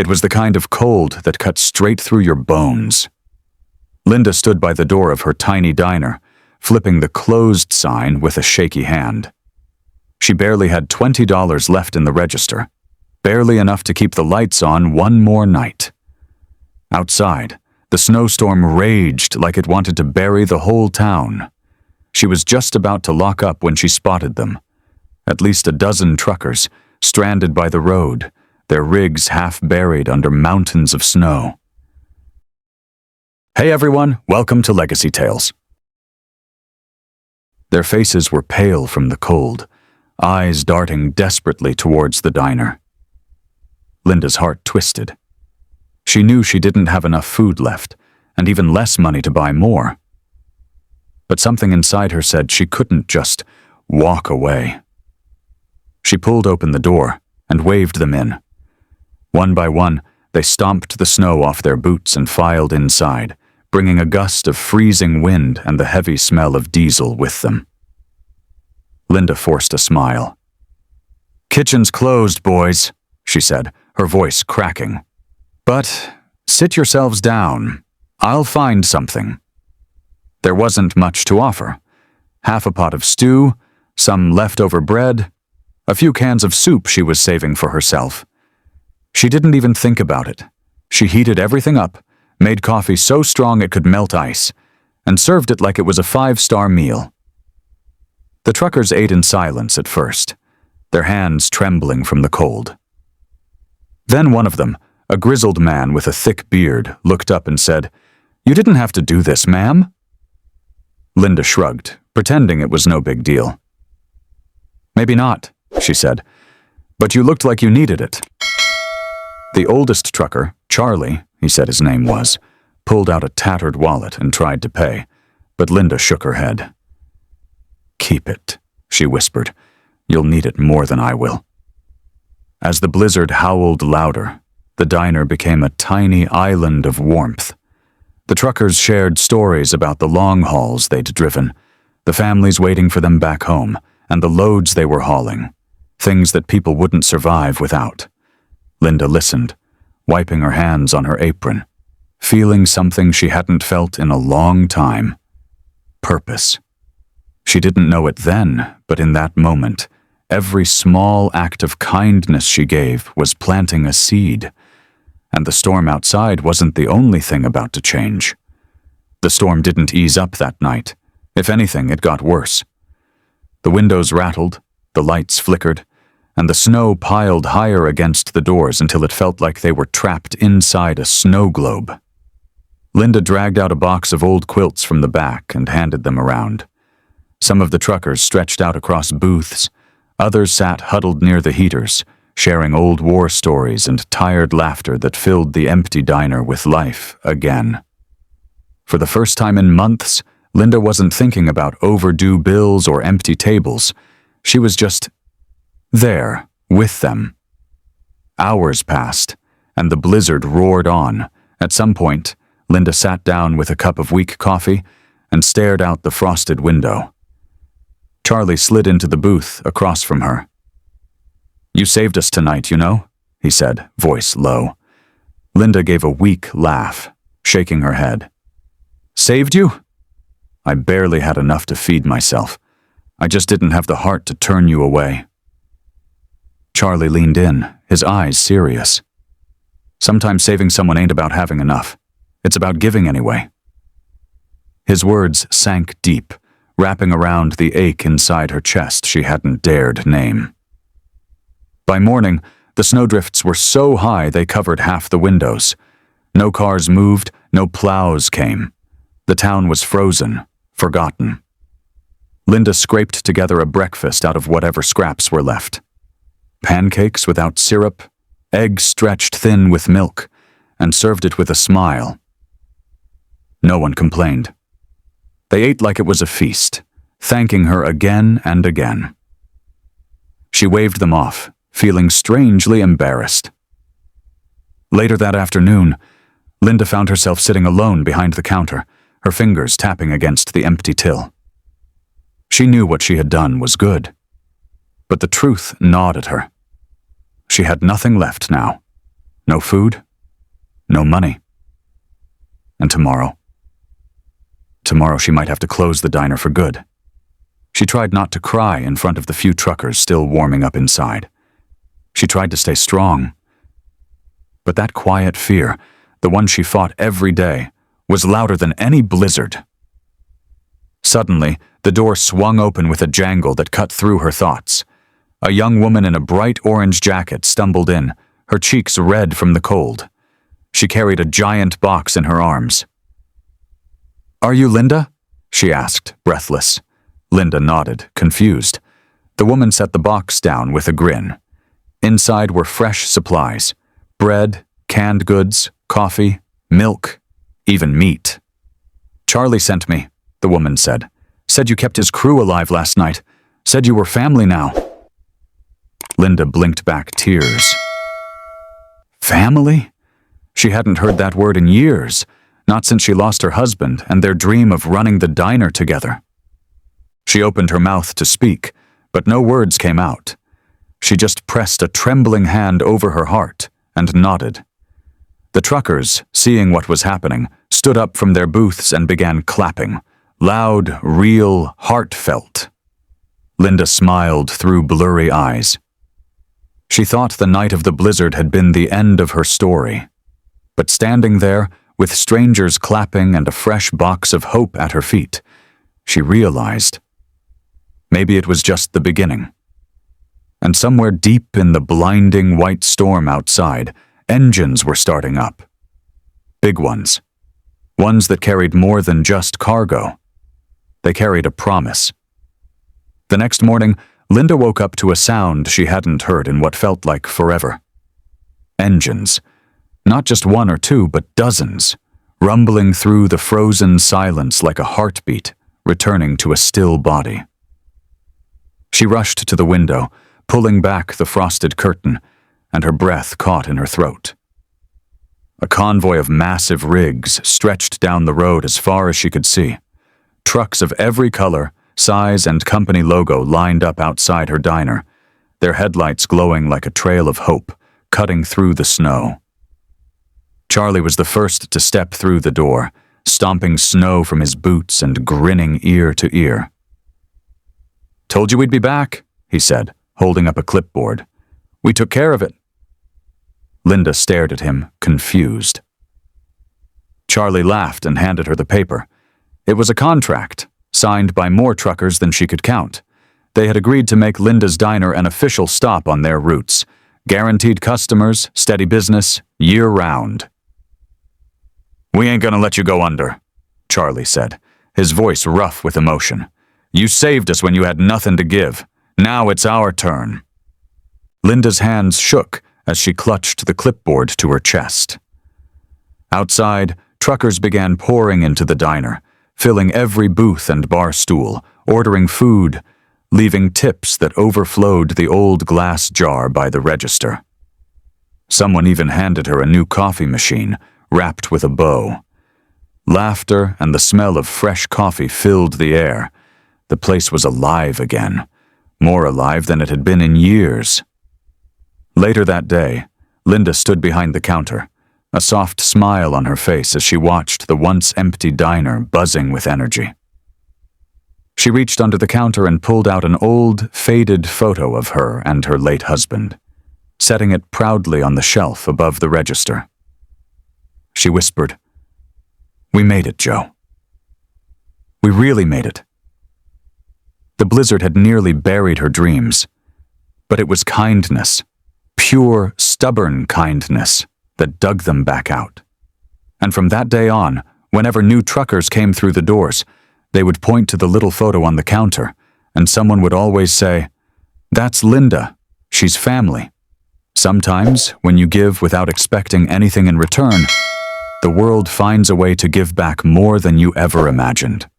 It was the kind of cold that cut straight through your bones. Linda stood by the door of her tiny diner, flipping the closed sign with a shaky hand. She barely had $20 left in the register, barely enough to keep the lights on one more night. Outside, the snowstorm raged like it wanted to bury the whole town. She was just about to lock up when she spotted them. At least a dozen truckers, stranded by the road, their rigs half buried under mountains of snow. "Hey everyone, welcome to Legacy Tales." Their faces were pale from the cold, eyes darting desperately towards the diner. Linda's heart twisted. She knew she didn't have enough food left, and even less money to buy more. But something inside her said she couldn't just walk away. She pulled open the door and waved them in. One by one, they stomped the snow off their boots and filed inside, bringing a gust of freezing wind and the heavy smell of diesel with them. Linda forced a smile. "Kitchen's closed, boys," she said, her voice cracking. "But sit yourselves down. I'll find something." There wasn't much to offer. Half a pot of stew, some leftover bread, a few cans of soup she was saving for herself. She didn't even think about it. She heated everything up, made coffee so strong it could melt ice, and served it like it was a 5-star meal. The truckers ate in silence at first, their hands trembling from the cold. Then one of them, a grizzled man with a thick beard, looked up and said, "You didn't have to do this, ma'am." Linda shrugged, pretending it was no big deal. "Maybe not," she said, "but you looked like you needed it." The oldest trucker, Charlie, he said his name was, pulled out a tattered wallet and tried to pay, but Linda shook her head. "Keep it," she whispered. "You'll need it more than I will." As the blizzard howled louder, the diner became a tiny island of warmth. The truckers shared stories about the long hauls they'd driven, the families waiting for them back home, and the loads they were hauling, things that people wouldn't survive without. Linda listened, wiping her hands on her apron, feeling something she hadn't felt in a long time. Purpose. She didn't know it then, but in that moment, every small act of kindness she gave was planting a seed. And the storm outside wasn't the only thing about to change. The storm didn't ease up that night. If anything, it got worse. The windows rattled, the lights flickered, and the snow piled higher against the doors until it felt like they were trapped inside a snow globe. Linda dragged out a box of old quilts from the back and handed them around. Some of the truckers stretched out across booths, others sat huddled near the heaters, sharing old war stories and tired laughter that filled the empty diner with life again. For the first time in months, Linda wasn't thinking about overdue bills or empty tables. She was just there, with them. Hours passed, and the blizzard roared on. At some point, Linda sat down with a cup of weak coffee and stared out the frosted window. Charlie slid into the booth across from her. "You saved us tonight, you know," he said, voice low. Linda gave a weak laugh, shaking her head. "Saved you? I barely had enough to feed myself. I just didn't have the heart to turn you away." Charlie leaned in, his eyes serious. "Sometimes saving someone ain't about having enough. It's about giving anyway." His words sank deep, wrapping around the ache inside her chest she hadn't dared name. By morning, the snowdrifts were so high they covered half the windows. No cars moved, no plows came. The town was frozen, forgotten. Linda scraped together a breakfast out of whatever scraps were left. Pancakes without syrup, eggs stretched thin with milk, and served it with a smile. No one complained. They ate like it was a feast, thanking her again and again. She waved them off, feeling strangely embarrassed. Later that afternoon, Linda found herself sitting alone behind the counter, her fingers tapping against the empty till. She knew what she had done was good, but the truth gnawed at her. She had nothing left now. No food, no money. And tomorrow? Tomorrow she might have to close the diner for good. She tried not to cry in front of the few truckers still warming up inside. She tried to stay strong. But that quiet fear, the one she fought every day, was louder than any blizzard. Suddenly, the door swung open with a jangle that cut through her thoughts. A young woman in a bright orange jacket stumbled in, her cheeks red from the cold. She carried a giant box in her arms. "Are you Linda?" she asked, breathless. Linda nodded, confused. The woman set the box down with a grin. Inside were fresh supplies: bread, canned goods, coffee, milk, even meat. "Charlie sent me," the woman said. "Said you kept his crew alive last night. Said you were family now." Linda blinked back tears. Family? She hadn't heard that word in years, not since she lost her husband and their dream of running the diner together. She opened her mouth to speak, but no words came out. She just pressed a trembling hand over her heart and nodded. The truckers, seeing what was happening, stood up from their booths and began clapping. Loud, real, heartfelt. Linda smiled through blurry eyes. She thought the night of the blizzard had been the end of her story. But standing there, with strangers clapping and a fresh box of hope at her feet, she realized maybe it was just the beginning. And somewhere deep in the blinding white storm outside, engines were starting up. Big ones. Ones that carried more than just cargo. They carried a promise. The next morning, Linda woke up to a sound she hadn't heard in what felt like forever. Engines. Not just one or two, but dozens, rumbling through the frozen silence like a heartbeat, returning to a still body. She rushed to the window, pulling back the frosted curtain, and her breath caught in her throat. A convoy of massive rigs stretched down the road as far as she could see. Trucks of every color, size, and company logo lined up outside her diner, their headlights glowing like a trail of hope, cutting through the snow. Charlie was the first to step through the door, stomping snow from his boots and grinning ear to ear. "Told you we'd be back," he said, holding up a clipboard. "We took care of it." Linda stared at him, confused. Charlie laughed and handed her the paper. It was a contract, signed by more truckers than she could count. They had agreed to make Linda's diner an official stop on their routes. Guaranteed customers, steady business, year-round. "We ain't gonna let you go under," Charlie said, his voice rough with emotion. "You saved us when you had nothing to give. Now it's our turn." Linda's hands shook as she clutched the clipboard to her chest. Outside, truckers began pouring into the diner, filling every booth and bar stool, ordering food, leaving tips that overflowed the old glass jar by the register. Someone even handed her a new coffee machine, wrapped with a bow. Laughter and the smell of fresh coffee filled the air. The place was alive again, more alive than it had been in years. Later that day, Linda stood behind the counter, a soft smile on her face as she watched the once-empty diner buzzing with energy. She reached under the counter and pulled out an old, faded photo of her and her late husband, setting it proudly on the shelf above the register. She whispered, "We made it, Joe. We really made it." The blizzard had nearly buried her dreams, but it was kindness, pure, stubborn kindness, that dug them back out. And from that day on, whenever new truckers came through the doors, they would point to the little photo on the counter, and someone would always say, "That's Linda. She's family." Sometimes, when you give without expecting anything in return, the world finds a way to give back more than you ever imagined.